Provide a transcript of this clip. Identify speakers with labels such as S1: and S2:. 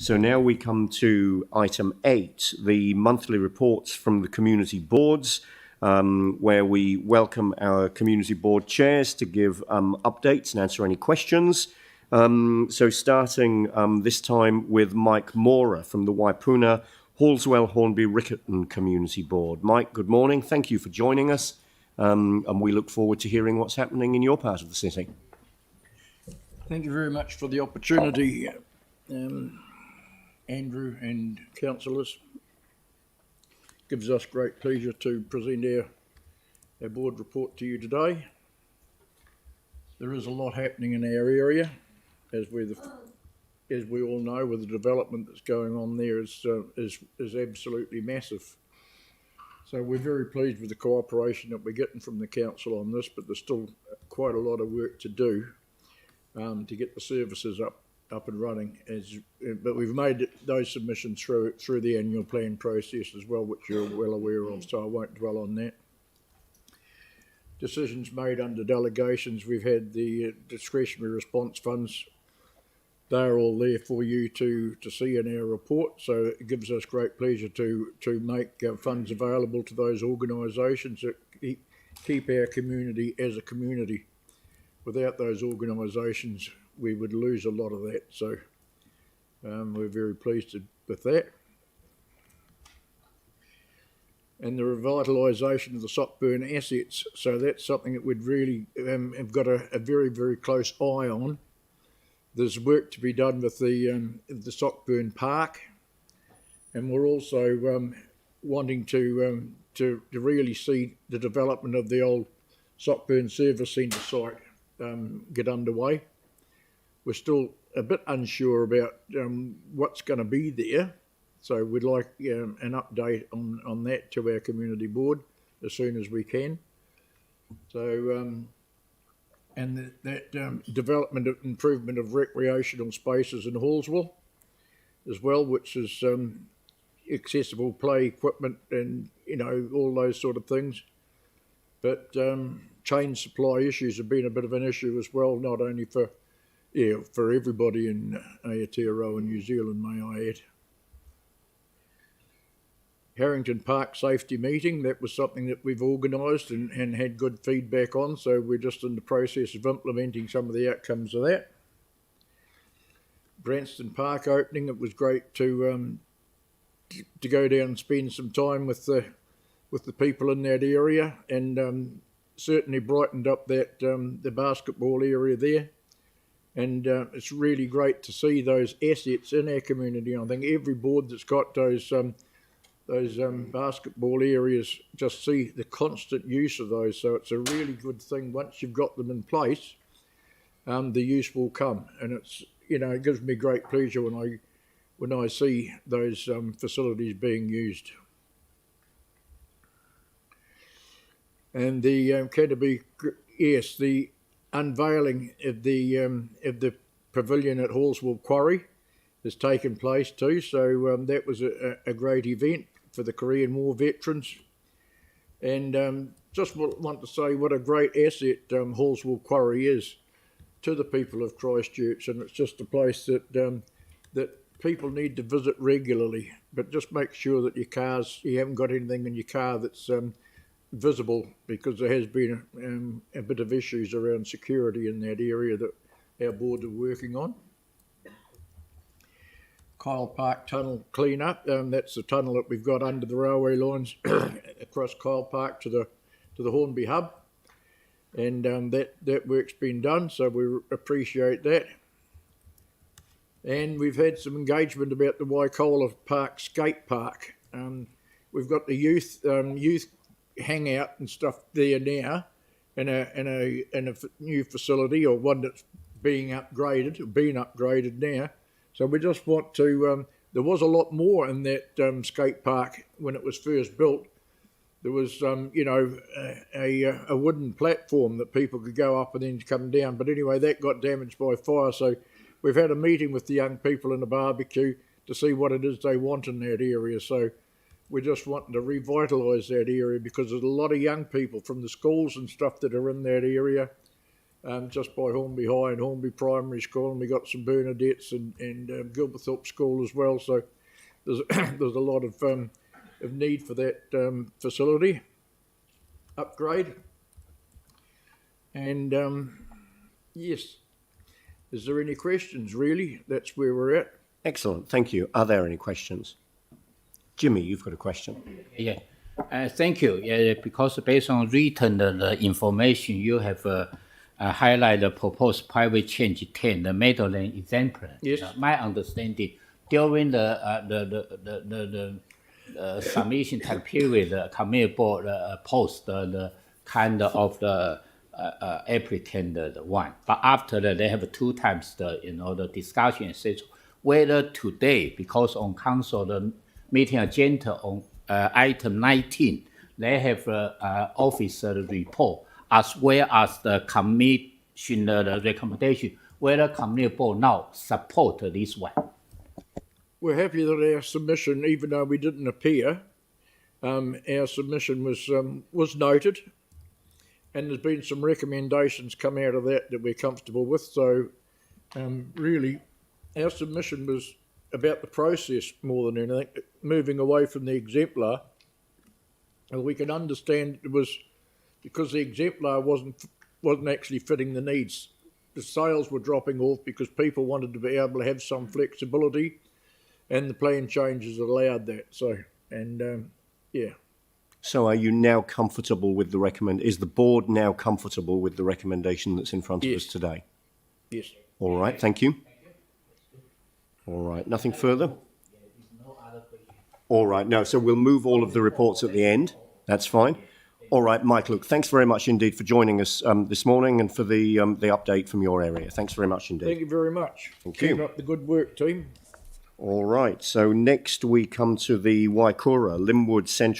S1: So now we come to item 8, the monthly reports from the community boards, where we welcome our community board chairs to give updates and answer any questions. So starting this time with Mike Mora from the Waipuna Halswell-Hornby-Riccarton Community Board. Mike, good morning. Thank you for joining us, and we look forward to hearing what's happening in your part of the city.
S2: Thank you very much for the opportunity, Andrew and councillors. Gives us great pleasure to present our board report to you today. There is a lot happening in our area, as we all know, with the development that's going on there is absolutely massive. So we're very pleased with the cooperation that we're getting from the council on this, but there's still quite a lot of work to do to get the services up and running. But we've made those submissions through the annual plan process as well, which you're well aware of, so I won't dwell on that. Decisions made under delegations. We've had the discretionary response funds. They're all there for you to see in our report, so it gives us great pleasure to make funds available to those organisations that keep our community as a community. Without those organisations, we would lose a lot of that, so we're very pleased with that. And the revitalisation of the Sockburn assets, so that's something that we'd really have got a very, very close eye on. There's work to be done with the Sockburn Park, and we're also wanting to really see the development of the old Sockburn Service Centre site get underway. We're still a bit unsure about what's going to be there, so we'd like an update on that to our community board as soon as we can. So, and that development of improvement of recreational spaces in Halswell as well, which is accessible play equipment and, you know, all those sort of things. But chain supply issues have been a bit of an issue as well, not only for everybody in Aotearoa and New Zealand, may I add. Harrington Park safety meeting, that was something that we've organised and had good feedback on, so we're just in the process of implementing some of the outcomes of that. Branston Park opening, it was great to go down and spend some time with the people in that area, and certainly brightened up that the basketball area there. And it's really great to see those assets in our community. I think every board that's got those basketball areas just see the constant use of those. So it's a really good thing once you've got them in place. The use will come, and it's, you know, it gives me great pleasure when I see those facilities being used. And the Canterbury, yes, the unveiling of the pavilion at Halswell Quarry has taken place too. So that was a great event for the Korean War veterans, and just want to say what a great asset Halswell Quarry is to the people of Christchurch, and it's just a place that that people need to visit regularly. But just make sure that you haven't got anything in your car that's visible, because there has been a bit of issues around security in that area that our board are working on. Kyle Park tunnel clean-up, that's the tunnel that we've got under the railway lines across Kyle Park to the Hornby hub, and that work's been done, so we appreciate that. And we've had some engagement about the Waikola Park skate park. We've got the youth hangout and stuff there now, in a new facility, or one that's being upgraded now. So we just want to, there was a lot more in that skate park when it was first built. There was, you know, a wooden platform that people could go up and then come down. But anyway, that got damaged by fire. So we've had a meeting with the young people in the barbecue to see what it is they want in that area. So we're just wanting to revitalise that area, because there's a lot of young people from the schools and stuff that are in that area, just by Hornby High and Hornby Primary School, and we got St Bernadette's and Gilberthorpe School as well. So there's there's a lot of need for that facility upgrade. And yes, is there any questions? Really, that's where we're at.
S1: Excellent, thank you. Are there any questions? Jimmy, you've got a question.
S3: Yeah, thank you. Yeah, because based on written the information, you have highlighted the proposed private change 10, the Meadowland exemplar.
S2: Yes.
S3: My understanding, during the submission time period, the committee board post the kind of the applicant one, but after that they have 2 times the discussion, etc. Whether today, because on council the meeting agenda on item 19, they have officer report as well as the commissioner recommendation, whether committee board now support this one.
S2: We're happy that our submission, even though we didn't appear, our submission was noted, and there's been some recommendations come out of that we're comfortable with. So really, our submission was about the process more than anything, moving away from the exemplar. And we can understand it was because the exemplar wasn't actually fitting the needs. The sales were dropping off because people wanted to be able to have some flexibility, and the plan changes allowed that. So, and yeah.
S1: So are you now comfortable with the is the board now comfortable with the recommendation that's in front of us today?
S2: Yes.
S1: All right, thank you. All right, nothing further? All right, no, so we'll move all of the reports at the end. That's fine. All right, Mike, look, thanks very much indeed for joining us this morning and for the update from your area. Thanks very much indeed.
S2: Thank you very much.
S1: Thank you.
S2: Keep up the good work, team.
S1: All right, so next we come to the Waipuna, Linwood Central